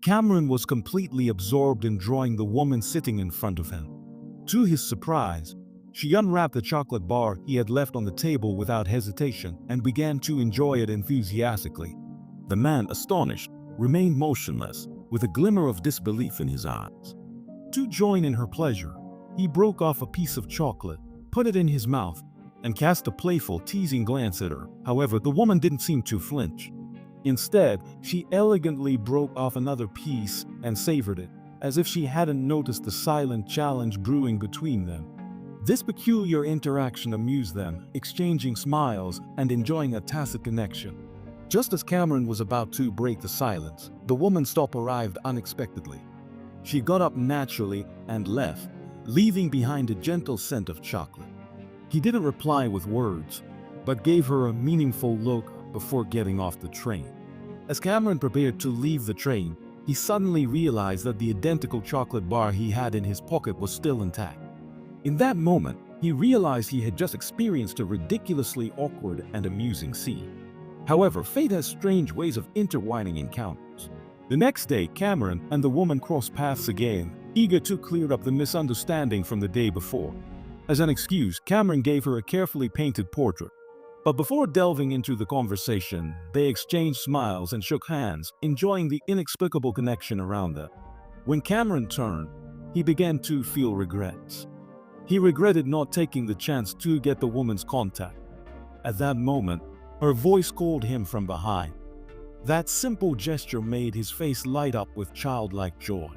Cameron was completely absorbed in drawing the woman sitting in front of him. To his surprise, she unwrapped the chocolate bar he had left on the table without hesitation and began to enjoy it enthusiastically. The man, astonished, remained motionless, with a glimmer of disbelief in his eyes. To join in her pleasure, he broke off a piece of chocolate, put it in his mouth, and cast a playful, teasing glance at her. However, the woman didn't seem to flinch. Instead, she elegantly broke off another piece and savored it, as if she hadn't noticed the silent challenge brewing between them. This peculiar interaction amused them, exchanging smiles and enjoying a tacit connection. Just as Cameron was about to break the silence, the woman's stop arrived unexpectedly. She got up naturally and left, leaving behind a gentle scent of chocolate. He didn't reply with words, but gave her a meaningful look before getting off the train. As Cameron prepared to leave the train, he suddenly realized that the identical chocolate bar he had in his pocket was still intact. In that moment, he realized he had just experienced a ridiculously awkward and amusing scene. However, fate has strange ways of intertwining encounters. The next day, Cameron and the woman crossed paths again, eager to clear up the misunderstanding from the day before. As an excuse, Cameron gave her a carefully painted portrait. But before delving into the conversation, they exchanged smiles and shook hands, enjoying the inexplicable connection around them. When Cameron turned, he began to feel regrets. He regretted not taking the chance to get the woman's contact. At that moment, her voice called him from behind. That simple gesture made his face light up with childlike joy.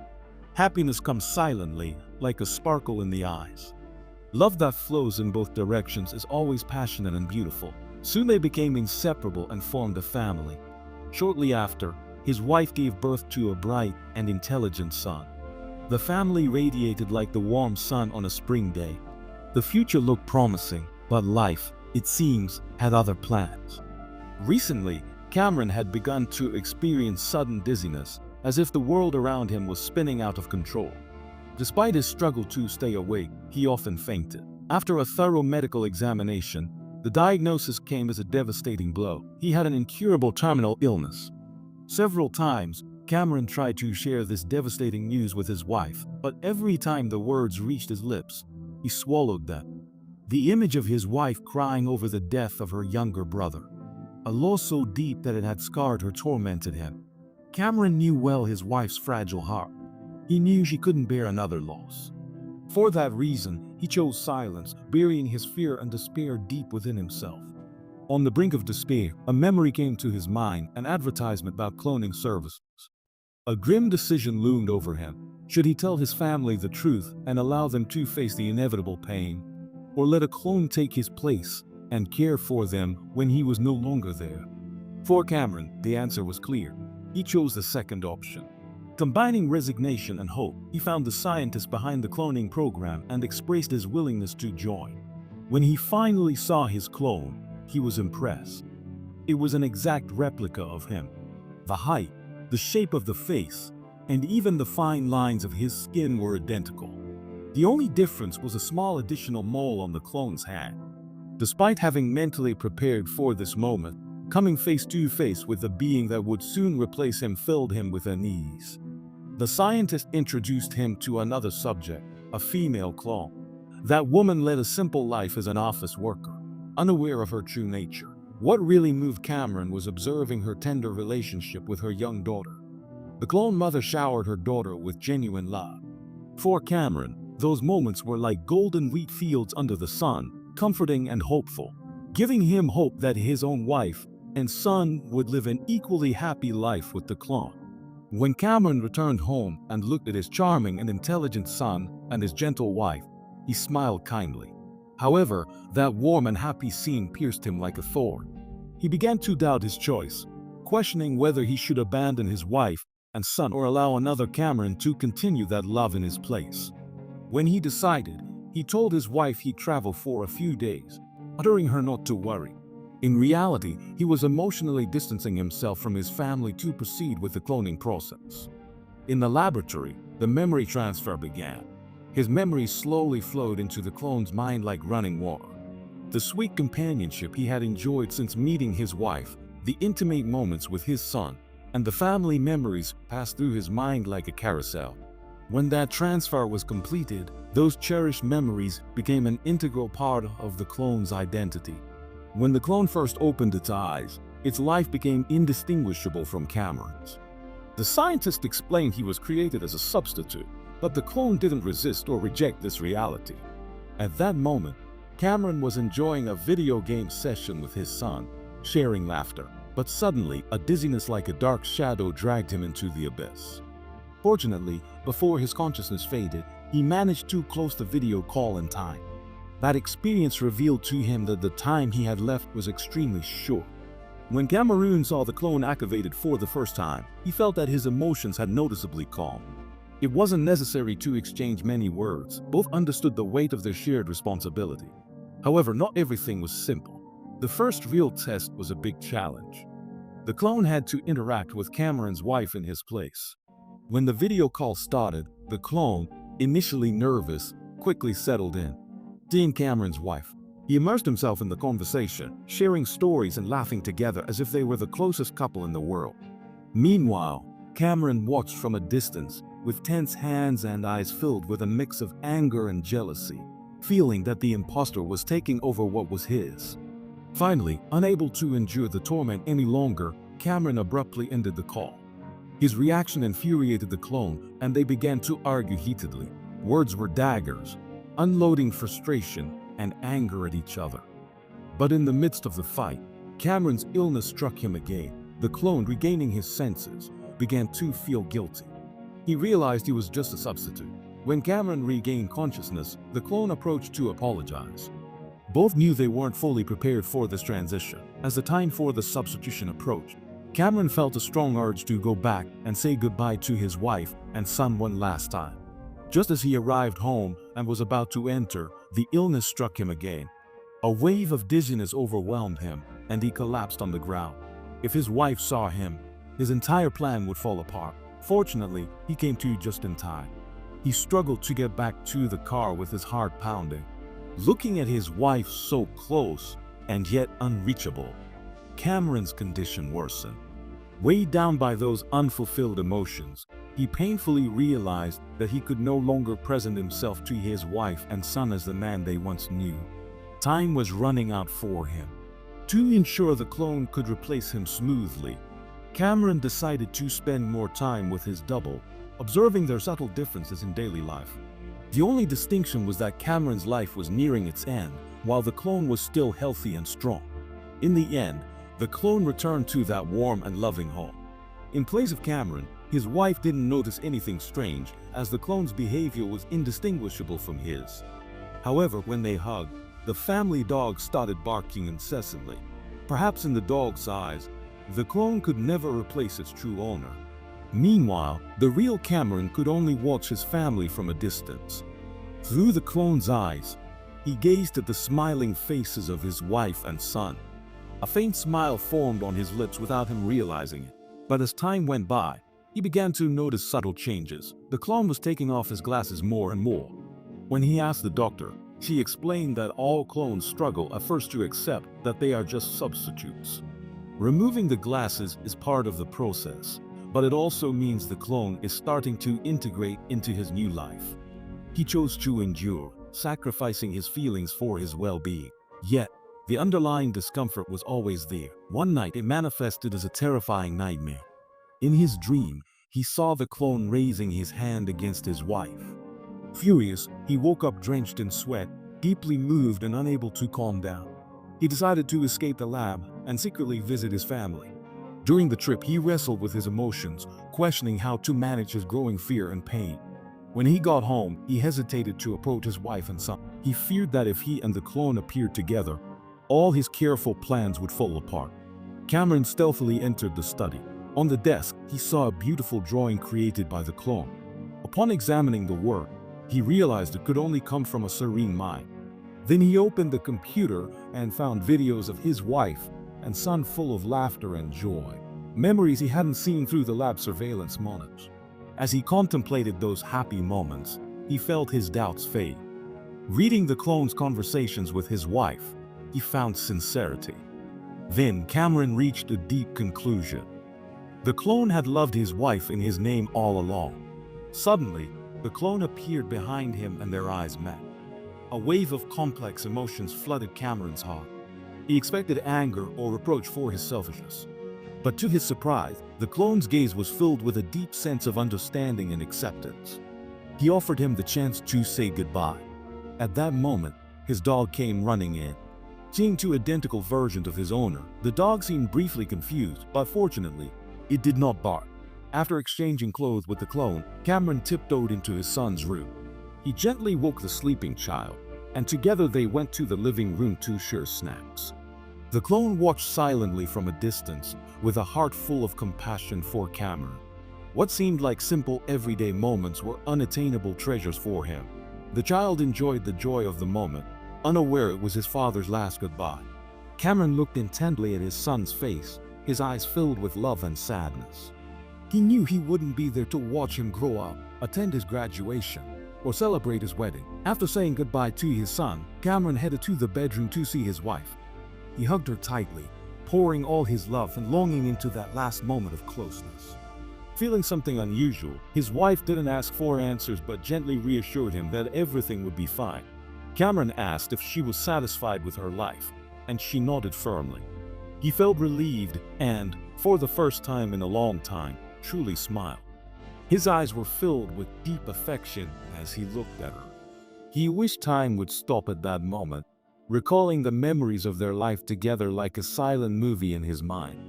Happiness comes silently, like a sparkle in the eyes. Love that flows in both directions is always passionate and beautiful. Soon they became inseparable and formed a family. Shortly after, his wife gave birth to a bright and intelligent son. The family radiated like the warm sun on a spring day. The future looked promising, but life, it seems, had other plans. Recently, Cameron had begun to experience sudden dizziness, as if the world around him was spinning out of control. Despite his struggle to stay awake, he often fainted. After a thorough medical examination, the diagnosis came as a devastating blow. He had an incurable terminal illness. Several times, Cameron tried to share this devastating news with his wife, but every time the words reached his lips, he swallowed them. The image of his wife crying over the death of her younger brother, a loss so deep that it had scarred her, tormented him. Cameron knew well his wife's fragile heart. He knew she couldn't bear another loss. For that reason, he chose silence, burying his fear and despair deep within himself. On the brink of despair, a memory came to his mind, an advertisement about cloning services. A grim decision loomed over him. Should he tell his family the truth and allow them to face the inevitable pain, or let a clone take his place and care for them when he was no longer there? For Cameron, the answer was clear. He chose the second option. Combining resignation and hope, he found the scientist behind the cloning program and expressed his willingness to join. When he finally saw his clone, he was impressed. It was an exact replica of him. The height, the shape of the face, and even the fine lines of his skin were identical. The only difference was a small additional mole on the clone's hand. Despite having mentally prepared for this moment, coming face to face with the being that would soon replace him filled him with unease. The scientist introduced him to another subject, a female clone. That woman led a simple life as an office worker, unaware of her true nature. What really moved Cameron was observing her tender relationship with her young daughter. The clone mother showered her daughter with genuine love. For Cameron, those moments were like golden wheat fields under the sun, comforting and hopeful, giving him hope that his own wife and son would live an equally happy life with the clone. When Cameron returned home and looked at his charming and intelligent son and his gentle wife, he smiled kindly. However, that warm and happy scene pierced him like a thorn. He began to doubt his choice, questioning whether he should abandon his wife and son or allow another Cameron to continue that love in his place. When he decided, he told his wife he'd travel for a few days, uttering her not to worry. In reality, he was emotionally distancing himself from his family to proceed with the cloning process. In the laboratory, the memory transfer began. His memories slowly flowed into the clone's mind like running water. The sweet companionship he had enjoyed since meeting his wife, the intimate moments with his son, and the family memories passed through his mind like a carousel. When that transfer was completed, those cherished memories became an integral part of the clone's identity. When the clone first opened its eyes, its life became indistinguishable from Cameron's. The scientist explained he was created as a substitute, but the clone didn't resist or reject this reality. At that moment, Cameron was enjoying a video game session with his son, sharing laughter, but suddenly a dizziness like a dark shadow dragged him into the abyss. Fortunately, before his consciousness faded, he managed to close the video call in time. That experience revealed to him that the time he had left was extremely short. When Cameron saw the clone activated for the first time, he felt that his emotions had noticeably calmed. It wasn't necessary to exchange many words. Both understood the weight of their shared responsibility. However, not everything was simple. The first real test was a big challenge. The clone had to interact with Cameron's wife in his place. When the video call started, the clone, initially nervous, quickly settled in. Seeing Cameron's wife, he immersed himself in the conversation, sharing stories and laughing together as if they were the closest couple in the world. Meanwhile, Cameron watched from a distance, with tense hands and eyes filled with a mix of anger and jealousy, feeling that the imposter was taking over what was his. Finally, unable to endure the torment any longer, Cameron abruptly ended the call. His reaction infuriated the clone, and they began to argue heatedly. Words were daggers, unloading frustration and anger at each other. But in the midst of the fight, Cameron's illness struck him again. The clone, regaining his senses, began to feel guilty. He realized he was just a substitute. When Cameron regained consciousness, the clone approached to apologize. Both knew they weren't fully prepared for this transition. As the time for the substitution approached, Cameron felt a strong urge to go back and say goodbye to his wife and son one last time. Just as he arrived home and was about to enter, the illness struck him again. A wave of dizziness overwhelmed him, and he collapsed on the ground. If his wife saw him, his entire plan would fall apart. Fortunately, he came to just in time. He struggled to get back to the car with his heart pounding. Looking at his wife so close and yet unreachable, Cameron's condition worsened. Weighed down by those unfulfilled emotions, he painfully realized that he could no longer present himself to his wife and son as the man they once knew. Time was running out for him. To ensure the clone could replace him smoothly, Cameron decided to spend more time with his double, observing their subtle differences in daily life. The only distinction was that Cameron's life was nearing its end, while the clone was still healthy and strong. In the end, the clone returned to that warm and loving home. In place of Cameron, his wife didn't notice anything strange, as the clone's behavior was indistinguishable from his. However, when they hugged, the family dog started barking incessantly. Perhaps in the dog's eyes, the clone could never replace its true owner. Meanwhile, the real Cameron could only watch his family from a distance. Through the clone's eyes, he gazed at the smiling faces of his wife and son. A faint smile formed on his lips without him realizing it. But as time went by, he began to notice subtle changes. The clone was taking off his glasses more and more. When he asked the doctor, she explained that all clones struggle at first to accept that they are just substitutes. Removing the glasses is part of the process, but it also means the clone is starting to integrate into his new life. He chose to endure, sacrificing his feelings for his well-being. Yet, the underlying discomfort was always there. One night, it manifested as a terrifying nightmare. In his dream, he saw the clone raising his hand against his wife. Furious, he woke up drenched in sweat, deeply moved and unable to calm down. He decided to escape the lab and secretly visit his family. During the trip, he wrestled with his emotions, questioning how to manage his growing fear and pain. When he got home, he hesitated to approach his wife and son. He feared that if he and the clone appeared together, all his careful plans would fall apart. Cameron stealthily entered the study. On the desk, he saw a beautiful drawing created by the clone. Upon examining the work, he realized it could only come from a serene mind. Then he opened the computer and found videos of his wife and son full of laughter and joy, memories he hadn't seen through the lab surveillance monitors. As he contemplated those happy moments, he felt his doubts fade. Reading the clone's conversations with his wife, he found sincerity. Then Cameron reached a deep conclusion. The clone had loved his wife in his name all along. Suddenly, the clone appeared behind him and their eyes met. A wave of complex emotions flooded Cameron's heart. He expected anger or reproach for his selfishness. But to his surprise, the clone's gaze was filled with a deep sense of understanding and acceptance. He offered him the chance to say goodbye. At that moment, his dog came running in. Seeing two identical versions of his owner, the dog seemed briefly confused, but fortunately, it did not bark. After exchanging clothes with the clone, Cameron tiptoed into his son's room. He gently woke the sleeping child, and together they went to the living room to share snacks. The clone watched silently from a distance, with a heart full of compassion for Cameron. What seemed like simple everyday moments were unattainable treasures for him. The child enjoyed the joy of the moment, unaware it was his father's last goodbye. Cameron looked intently at his son's face, his eyes filled with love and sadness. He knew he wouldn't be there to watch him grow up, attend his graduation, or celebrate his wedding. After saying goodbye to his son, Cameron headed to the bedroom to see his wife. He hugged her tightly, pouring all his love and longing into that last moment of closeness. Feeling something unusual, his wife didn't ask for answers but gently reassured him that everything would be fine. Cameron asked if she was satisfied with her life, and she nodded firmly. He felt relieved and, for the first time in a long time, truly smiled. His eyes were filled with deep affection as he looked at her. He wished time would stop at that moment, recalling the memories of their life together like a silent movie in his mind.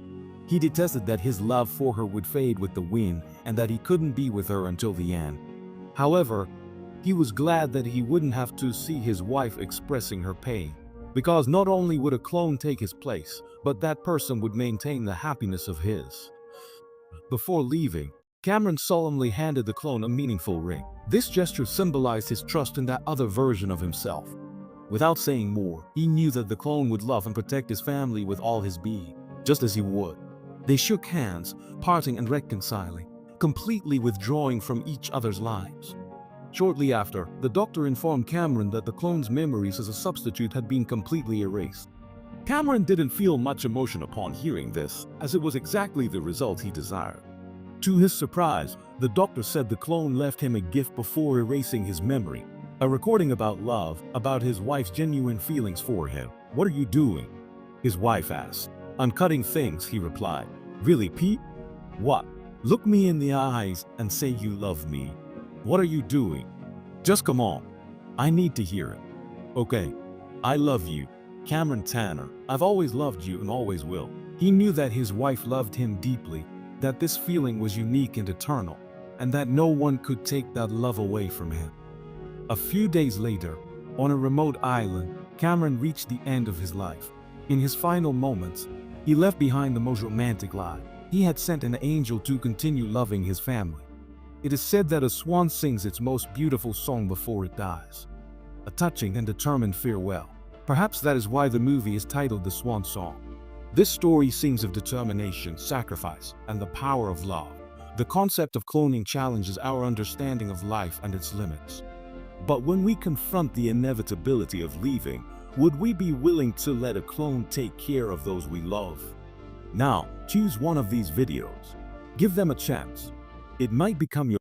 He detested that his love for her would fade with the wind and that he couldn't be with her until the end. However, he was glad that he wouldn't have to see his wife expressing her pain, because not only would a clone take his place, but that person would maintain the happiness of his. Before leaving, Cameron solemnly handed the clone a meaningful ring. This gesture symbolized his trust in that other version of himself. Without saying more, he knew that the clone would love and protect his family with all his being, just as he would. They shook hands, parting and reconciling, completely withdrawing from each other's lives. Shortly after, the doctor informed Cameron that the clone's memories as a substitute had been completely erased. Cameron didn't feel much emotion upon hearing this, as it was exactly the result he desired. To his surprise, the doctor said the clone left him a gift before erasing his memory, a recording about love, about his wife's genuine feelings for him. "What are you doing?" his wife asked. "Uncutting things," he replied. "Really, Pete? What? Look me in the eyes and say you love me. What are you doing? Just come on. I need to hear it." "Okay. I love you, Cameron Tanner. I've always loved you and always will." He knew that his wife loved him deeply, that this feeling was unique and eternal, and that no one could take that love away from him. A few days later, on a remote island, Cameron reached the end of his life. In his final moments, he left behind the most romantic lie. He had sent an angel to continue loving his family. It is said that a swan sings its most beautiful song before it dies, a touching and determined farewell. Perhaps that is why the movie is titled The Swan Song. This story sings of determination, sacrifice, and the power of love. The concept of cloning challenges our understanding of life and its limits. But when we confront the inevitability of leaving, would we be willing to let a clone take care of those we love? Now, choose one of these videos. Give them a chance. It might become your